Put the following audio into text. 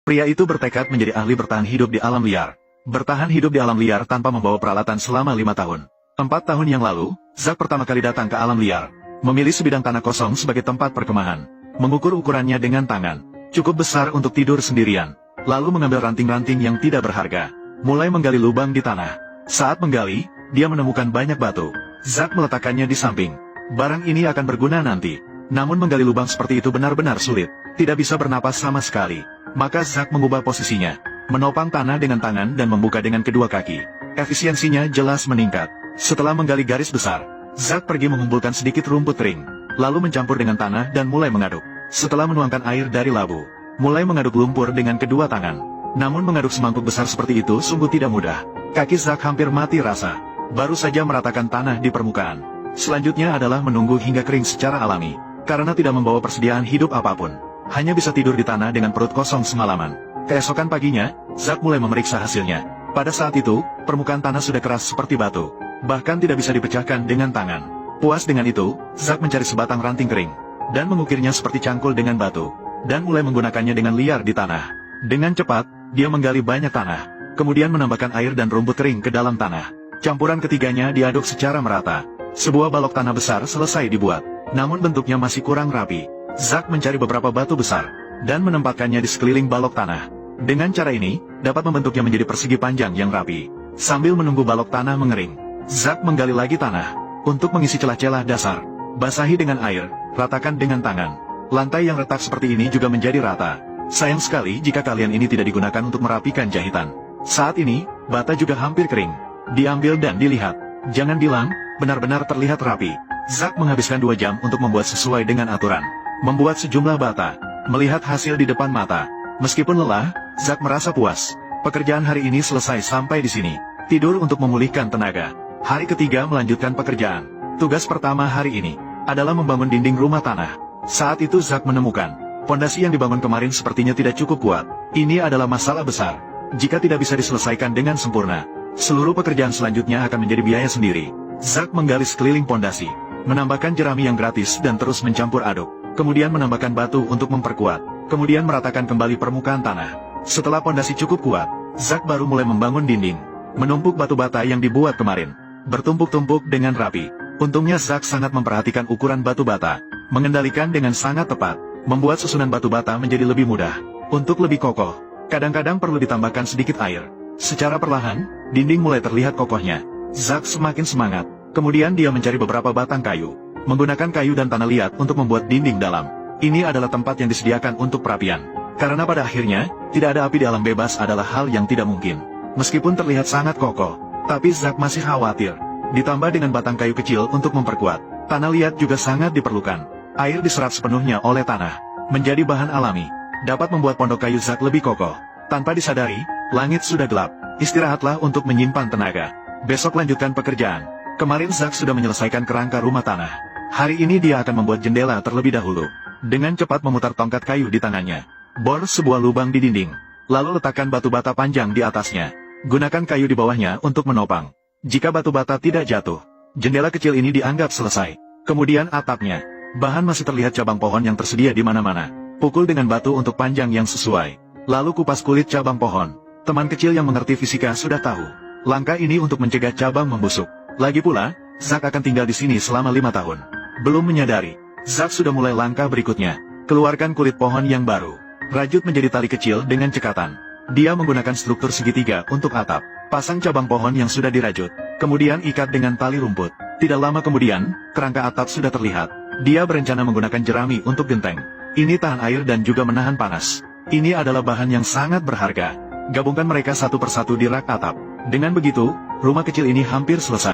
Pria itu bertekad menjadi ahli bertahan hidup di alam liar. Bertahan hidup di alam liar tanpa membawa peralatan selama 5 tahun. 4 tahun yang lalu, Zack pertama kali datang ke alam liar. Memilih sebidang tanah kosong sebagai tempat perkemahan. Mengukur ukurannya dengan tangan. Cukup besar untuk tidur sendirian. Lalu mengambil ranting-ranting yang tidak berharga. Mulai menggali lubang di tanah. Saat menggali, dia menemukan banyak batu. Zack meletakkannya di samping. Barang ini akan berguna nanti. Namun menggali lubang seperti itu benar-benar sulit. Tidak bisa bernapas sama sekali. Maka Zack mengubah posisinya. Menopang tanah dengan tangan dan membuka dengan kedua kaki. Efisiensinya jelas meningkat. Setelah menggali garis besar, Zack pergi mengumpulkan sedikit rumput kering. Lalu mencampur dengan tanah dan mulai mengaduk. Setelah menuangkan air dari labu, mulai mengaduk lumpur dengan kedua tangan. Namun mengaduk semangkuk besar seperti itu sungguh tidak mudah. Kaki Zack hampir mati rasa. Baru saja meratakan tanah di permukaan. Selanjutnya adalah menunggu hingga kering secara alami. Karena tidak membawa persediaan hidup apapun. Hanya bisa tidur di tanah dengan perut kosong semalaman. Keesokan paginya, Zack mulai memeriksa hasilnya. Pada saat itu, permukaan tanah sudah keras seperti batu. Bahkan tidak bisa dipecahkan dengan tangan. Puas dengan itu, Zack mencari sebatang ranting kering. Dan mengukirnya seperti cangkul dengan batu. Dan mulai menggunakannya dengan liar di tanah. Dengan cepat, dia menggali banyak tanah. Kemudian menambahkan air dan rumput kering ke dalam tanah. Campuran ketiganya diaduk secara merata. Sebuah balok tanah besar selesai dibuat. Namun bentuknya masih kurang rapi. Zack mencari beberapa batu besar. Dan menempatkannya di sekeliling balok tanah. Dengan cara ini, dapat membentuknya menjadi persegi panjang yang rapi. Sambil menunggu balok tanah mengering, Zack menggali lagi tanah. Untuk mengisi celah-celah dasar, basahi dengan air, ratakan dengan tangan. Lantai yang retak seperti ini juga menjadi rata. Sayang sekali jika kalian ini tidak digunakan untuk merapikan jahitan. Saat ini, bata juga hampir kering. Diambil dan dilihat. Jangan bilang, benar-benar terlihat rapi. Zack menghabiskan 2 jam untuk membuat sesuai dengan aturan. Membuat sejumlah bata. Melihat hasil di depan mata. Meskipun lelah, Zack merasa puas. Pekerjaan hari ini selesai sampai di sini. Tidur untuk memulihkan tenaga. Hari ketiga melanjutkan pekerjaan. Tugas pertama hari ini adalah membangun dinding rumah tanah. Saat itu Zack menemukan, pondasi yang dibangun kemarin sepertinya tidak cukup kuat. Ini adalah masalah besar. Jika tidak bisa diselesaikan dengan sempurna, seluruh pekerjaan selanjutnya akan menjadi biaya sendiri. Zack menggali sekeliling pondasi, menambahkan jerami yang gratis dan terus mencampur aduk. Kemudian menambahkan batu untuk memperkuat. Kemudian meratakan kembali permukaan tanah. Setelah pondasi cukup kuat, Zack baru mulai membangun dinding. Menumpuk batu bata yang dibuat kemarin. Bertumpuk-tumpuk dengan rapi. Untungnya Zack sangat memperhatikan ukuran batu bata. Mengendalikan dengan sangat tepat. Membuat susunan batu bata menjadi lebih mudah. Untuk lebih kokoh, kadang-kadang perlu ditambahkan sedikit air. Secara perlahan, dinding mulai terlihat kokohnya. Zack semakin semangat. Kemudian dia mencari beberapa batang kayu. Menggunakan kayu dan tanah liat untuk membuat dinding dalam. Ini adalah tempat yang disediakan untuk perapian. Karena pada akhirnya, tidak ada api di alam bebas adalah hal yang tidak mungkin. Meskipun terlihat sangat kokoh, tapi Zack masih khawatir. Ditambah dengan batang kayu kecil untuk memperkuat. Tanah liat juga sangat diperlukan. Air diserap sepenuhnya oleh tanah. Menjadi bahan alami. Dapat membuat pondok kayu Zack lebih kokoh. Tanpa disadari, langit sudah gelap. Istirahatlah untuk menyimpan tenaga. Besok lanjutkan pekerjaan. Kemarin Zack sudah menyelesaikan kerangka rumah tanah. Hari ini dia akan membuat jendela terlebih dahulu. Dengan cepat memutar tongkat kayu di tangannya. Bor sebuah lubang di dinding. Lalu letakkan batu bata panjang di atasnya. Gunakan kayu di bawahnya untuk menopang. Jika batu bata tidak jatuh, jendela kecil ini dianggap selesai. Kemudian atapnya. Bahan masih terlihat cabang pohon yang tersedia di mana-mana. Pukul dengan batu untuk panjang yang sesuai. Lalu kupas kulit cabang pohon. Teman kecil yang mengerti fisika sudah tahu. Langkah ini untuk mencegah cabang membusuk. Lagi pula, Zack akan tinggal di sini selama 5 tahun. Belum menyadari, Zack sudah mulai langkah berikutnya. Keluarkan kulit pohon yang baru. Rajut menjadi tali kecil dengan cekatan. Dia menggunakan struktur segitiga untuk atap. Pasang cabang pohon yang sudah dirajut. Kemudian ikat dengan tali rumput. Tidak lama kemudian, kerangka atap sudah terlihat. Dia berencana menggunakan jerami untuk genteng. Ini tahan air dan juga menahan panas. Ini adalah bahan yang sangat berharga. Gabungkan mereka satu persatu di rak atap. Dengan begitu, rumah kecil ini hampir selesai.